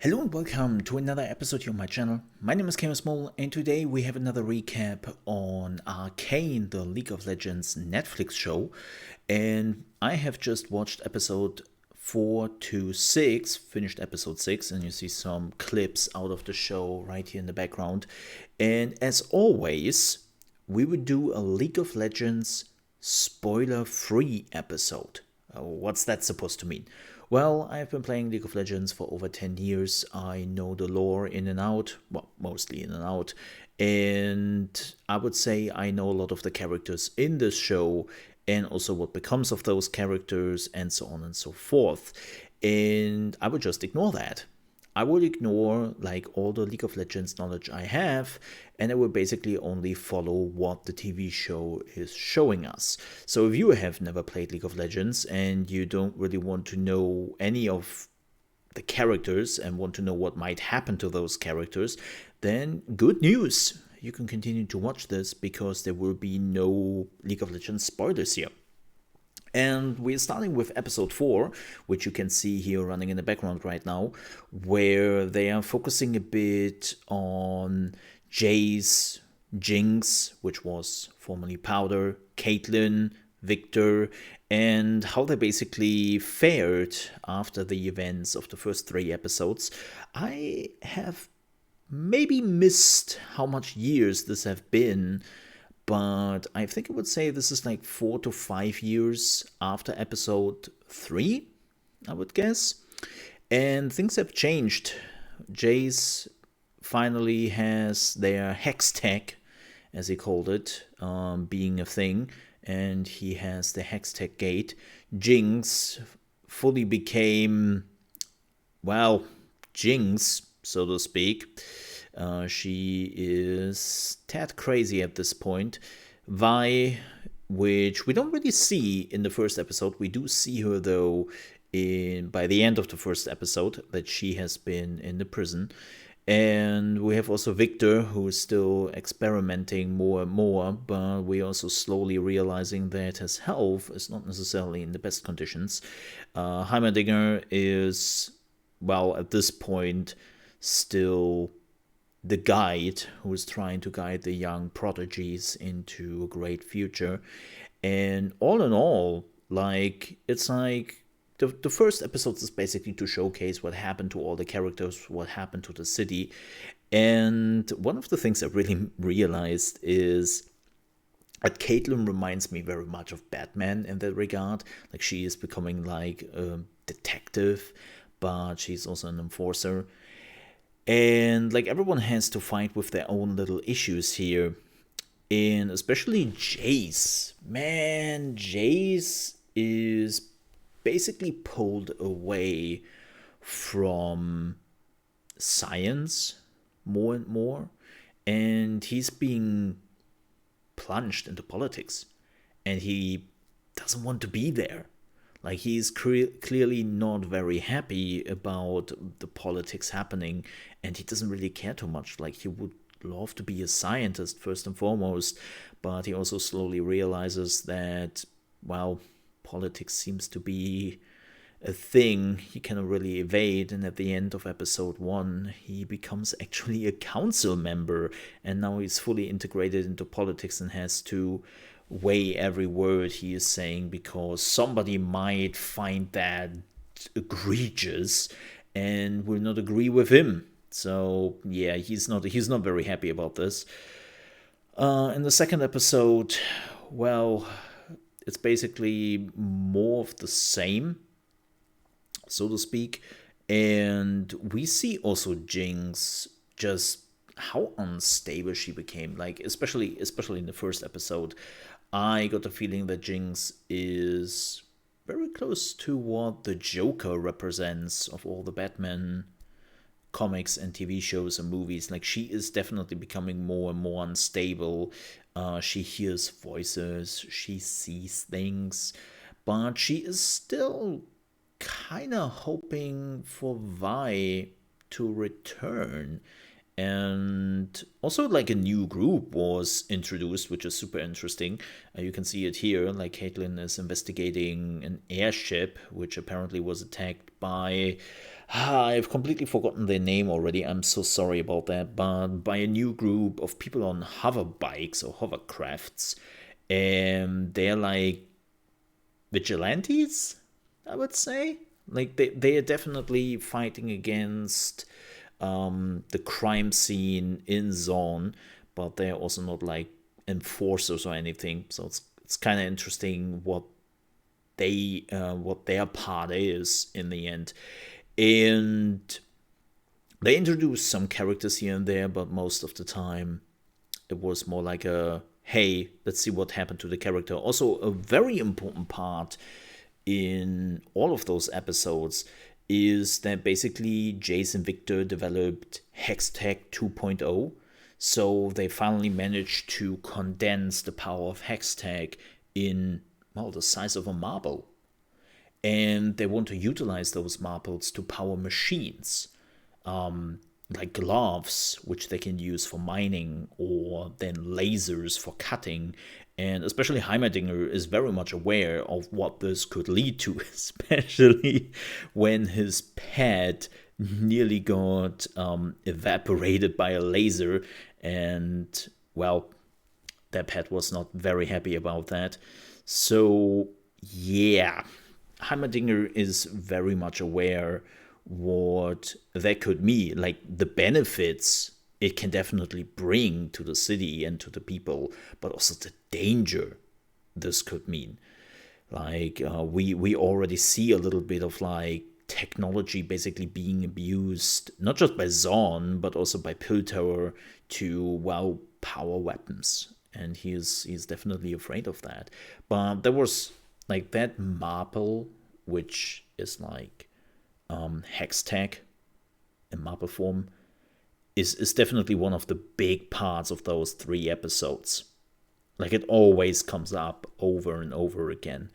Hello and welcome to another episode here on my channel. My name is ChaosMole and today we have another recap on Arcane, the League of Legends Netflix show. And I have just watched episode 4 to 6, finished episode 6, and you see some clips out of the show right here in the background. And as always, we would do a League of Legends spoiler-free episode. What's that supposed to mean? Well, I've been playing League of Legends for over 10 years. I know the lore in and out, well, mostly in and out. And I would say I know a lot of the characters in this show and also what becomes of those characters and so on and so forth. And I would just ignore that. I would ignore like all the League of Legends knowledge I have, and I would basically only follow what the TV show is showing us. So if you have never played League of Legends and you don't really want to know any of the characters and want to know what might happen to those characters, then good news. You can continue to watch this because there will be no League of Legends spoilers here. And we're starting with episode 4, which you can see here running in the background right now, where they are focusing a bit on Jace, Jinx, which was formerly Powder, Caitlyn, Victor, and how they basically fared after the events of the first 3 episodes. I have maybe missed how much years this have been, but I think I would say this is like 4 to 5 years after episode 3, I would guess. And things have changed. Jace finally has their hex tech, as he called it, being a thing, and he has the hex tech gate. Jinx fully became, well, Jinx, so to speak. She is tad crazy at this point. Vi, which we don't really see in the first episode. We do see her, though, by the end of the first episode, that she has been in the prison. And we have also Victor, who is still experimenting more and more, but we're also slowly realizing that his health is not necessarily in the best conditions. Heimerdinger is, well, at this point, still the guide who is trying to guide the young prodigies into a great future. And all in all, like, it's like the first episode is basically to showcase what happened to all the characters, what happened to the city. And one of the things I really realized is that Caitlyn reminds me very much of Batman in that regard. Like, she is becoming like a detective, but she's also an enforcer. And like everyone has to fight with their own little issues here. And especially Jace. Man, Jace is basically pulled away from science more and more. And he's being plunged into politics. And he doesn't want to be there. Like, he's clearly not very happy about the politics happening, and he doesn't really care too much. Like, he would love to be a scientist first and foremost, but he also slowly realizes that, well, politics seems to be a thing he cannot really evade. And at the end of episode 1, he becomes actually a council member, and now he's fully integrated into politics and has to weigh every word he is saying because somebody might find that egregious and will not agree with him. So yeah, he's not very happy about this. In the second episode, well, it's basically more of the same, so to speak. And we see also Jinx just how unstable she became. Like, especially in the first episode, I got the feeling that Jinx is very close to what the Joker represents of all the Batman comics and TV shows and movies. Like, she is definitely becoming more and more unstable. She hears voices, she sees things, but she is still kind of hoping for Vi to return. And also, like, a new group was introduced, which is super interesting. You can see it here. Like, Caitlyn is investigating an airship which apparently was attacked by I've completely forgotten their name already. I'm so sorry about that. But by a new group of people on hover bikes or hovercrafts, and they're like vigilantes, I would say. Like they are definitely fighting against the crime scene in Zone, but they're also not like enforcers or anything. So it's kind of interesting what their part is in the end. And they introduced some characters here and there, but most of the time it was more like a hey, let's see what happened to the character. Also, a very important part in all of those episodes is that basically Jace and Victor developed Hextech 2.0. So they finally managed to condense the power of Hextech in, well, the size of a marble. And they want to utilize those marbles to power machines, like gloves, which they can use for mining, or then lasers for cutting. And especially Heimerdinger is very much aware of what this could lead to, especially when his pet nearly got evaporated by a laser. And, well, that pet was not very happy about that. So, yeah, Heimerdinger is very much aware what that could mean, like the benefits it can definitely bring to the city and to the people, but also the danger this could mean. Like we already see a little bit of like technology basically being abused, not just by Zorn, but also by Piltover to, well, power weapons. And he's definitely afraid of that. But there was like that marble, which is like Hextech in marble form, is definitely one of the big parts of those 3 episodes. Like it always comes up over and over again.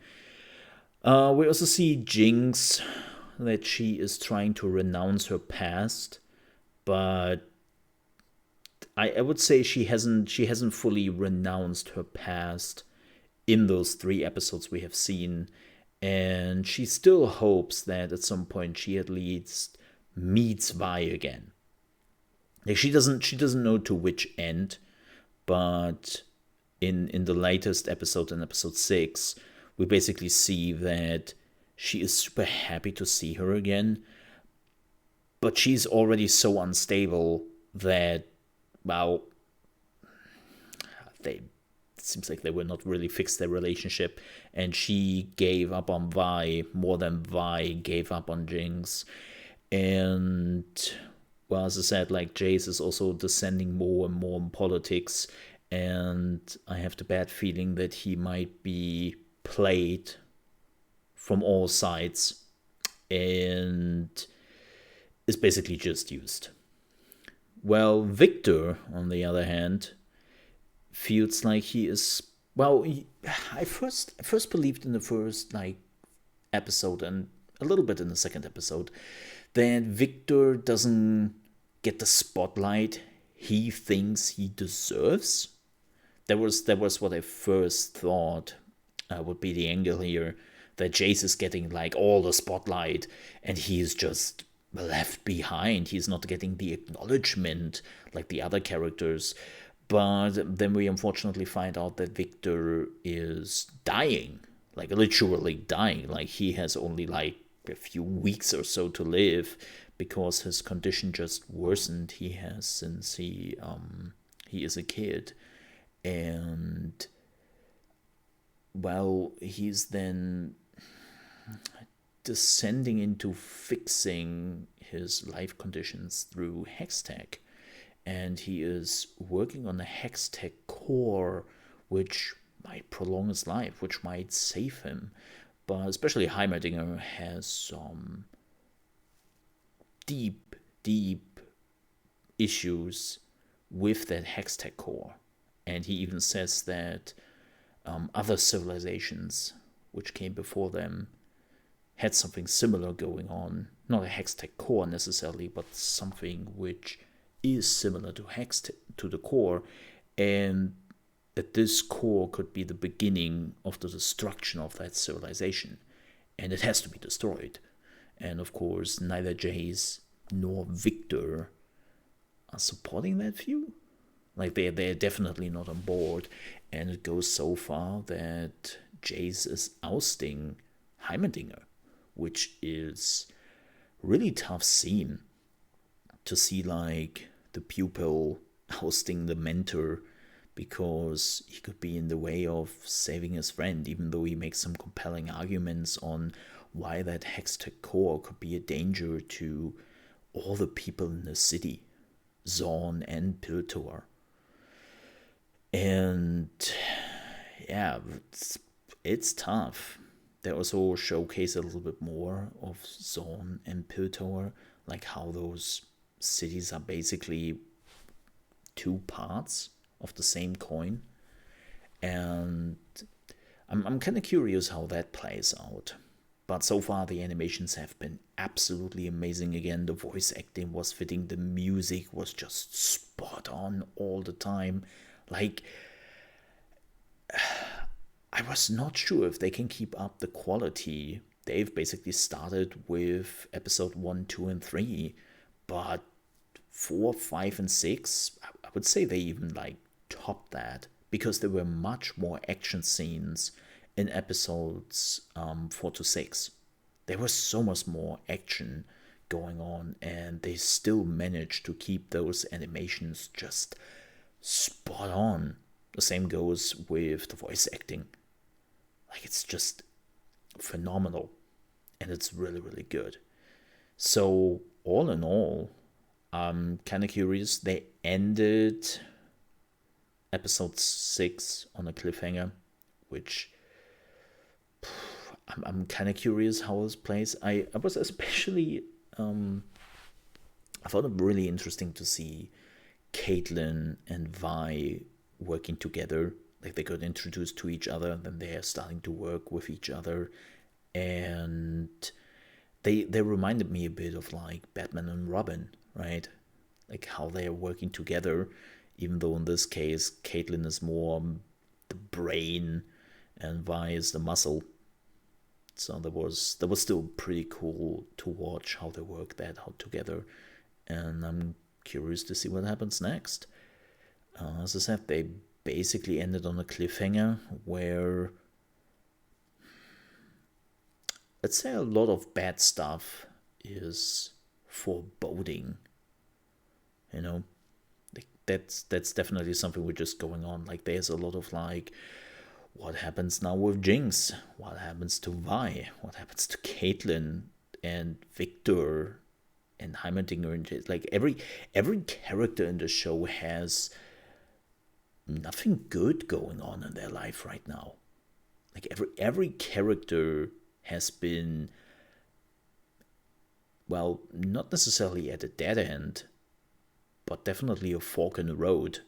We also see Jinx, that she is trying to renounce her past, but I would say she hasn't fully renounced her past in those 3 episodes we have seen, and she still hopes that at some point she at least meets Vi again. Like she doesn't know to which end, but in the latest episode, in episode 6, we basically see that she is super happy to see her again, but she's already so unstable that, well, they it seems like they will not really fix their relationship, and she gave up on Vi more than Vi gave up on Jinx. And, well, as I said, like Jace is also descending more and more in politics, and I have the bad feeling that he might be played from all sides and is basically just used. Well, Victor, on the other hand, feels like he is, well, I first believed in the first like episode and a little bit in the second episode that Victor doesn't get the spotlight he thinks he deserves. That was what I first thought would be the angle here, that Jace is getting like all the spotlight and he is just left behind. He's not getting the acknowledgement like the other characters. But then we unfortunately find out that Victor is dying, like literally dying. Like he has only like a few weeks or so to live because his condition just worsened. He has since he is a kid, and, well, he's then descending into fixing his life conditions through Hextech. And he is working on a Hextech core, which might prolong his life, which might save him. But especially Heimerdinger has some deep, deep issues with that Hextech core. And he even says that other civilizations which came before them had something similar going on. Not a Hextech core necessarily, but something which is similar to to the core, and that this core could be the beginning of the destruction of that civilization, and it has to be destroyed. And of course, neither Jace nor Victor are supporting that view. Like they're definitely not on board. And it goes so far that Jace is ousting Heimerdinger, which is really tough scene to see, like the pupil ousting the mentor because he could be in the way of saving his friend, even though he makes some compelling arguments on why that Hextech core could be a danger to all the people in the city, Zorn and Piltor. And yeah, it's tough. They also showcase a little bit more of Zorn and Piltor, like how those cities are basically two parts of the same coin. And I'm kind of curious how that plays out. But so far, the animations have been absolutely amazing again. The voice acting was fitting, the music was just spot on all the time. Like, I was not sure if they can keep up the quality. They've basically started with episode 1, 2, and 3, but 4, 5, and 6, I would say they even like topped that because there were much more action scenes in episodes 4 to 6. There was so much more action going on, and they still managed to keep those animations just spot on. The same goes with the voice acting. Like, it's just phenomenal, and it's really, really good. So, all in all, I'm kind of curious. They ended episode 6 on a cliffhanger, which I'm kind of curious how this plays. I was especially, I thought it really interesting to see Caitlyn and Vi working together. Like, they got introduced to each other, then they're starting to work with each other, and they reminded me a bit of like Batman and Robin, right? Like how they're working together, even though in this case Caitlyn is more the brain and Vi is the muscle. So that was still pretty cool to watch how they work that out together, and I'm curious to see what happens next. As I said, they basically ended on a cliffhanger where, let's say, a lot of bad stuff is foreboding. You know, like that's definitely something we're just going on. Like, there's a lot of like, what happens now with Jinx? What happens to Vi? What happens to Caitlyn and Victor and Heimerdinger? And like every character in the show has nothing good going on in their life right now. Like every character has been, well, not necessarily at a dead end, but definitely a fork in the road.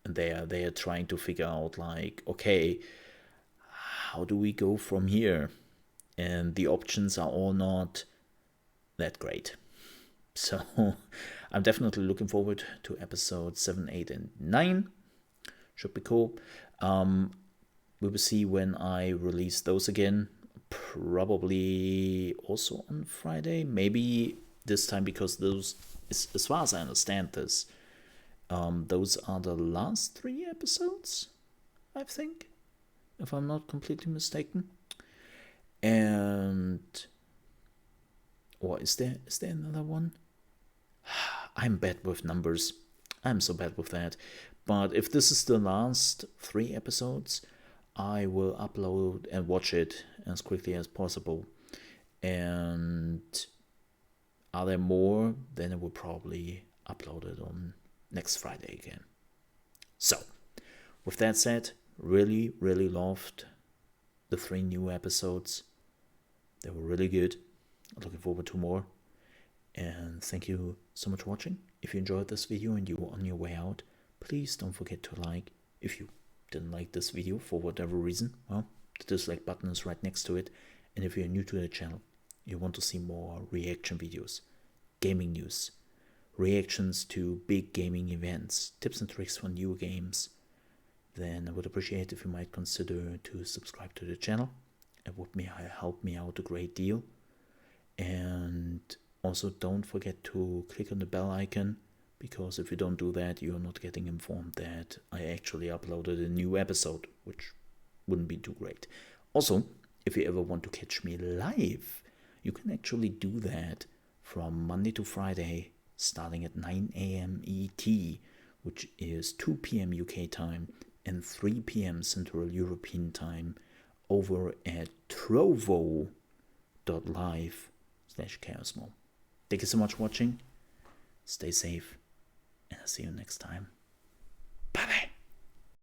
And they are trying to figure out, like, okay, how do we go from here? And the options are all not that great. So I'm definitely looking forward to episodes 7, 8, and 9. Should be cool. We will see when I release those again. Probably also on Friday. Maybe this time, because those, as far as I understand this, those are the last 3 episodes, I think, if I'm not completely mistaken. And, or is there another one? I'm bad with numbers. I'm so bad with that. But if this is the last 3 episodes, I will upload and watch it as quickly as possible. And are there more? Then I will probably upload it on next Friday again. So, with that said, really, really loved the 3 new episodes. They were really good. I'm looking forward to more. And thank you so much for watching. If you enjoyed this video and you were on your way out, please don't forget to like. If you didn't like this video for whatever reason, well, the dislike button is right next to it. And if you're new to the channel, you want to see more reaction videos, gaming news, reactions to big gaming events, tips and tricks for new games, then I would appreciate if you might consider to subscribe to the channel. It would help me out a great deal. And also don't forget to click on the bell icon, because if you don't do that, you're not getting informed that I actually uploaded a new episode, which wouldn't be too great. Also, if you ever want to catch me live, you can actually do that from Monday to Friday, starting at 9 a.m. ET, which is 2 p.m. UK time and 3 p.m. Central European time, over at trovo.live/ChaosMole. Thank you so much for watching. Stay safe, and I'll see you next time.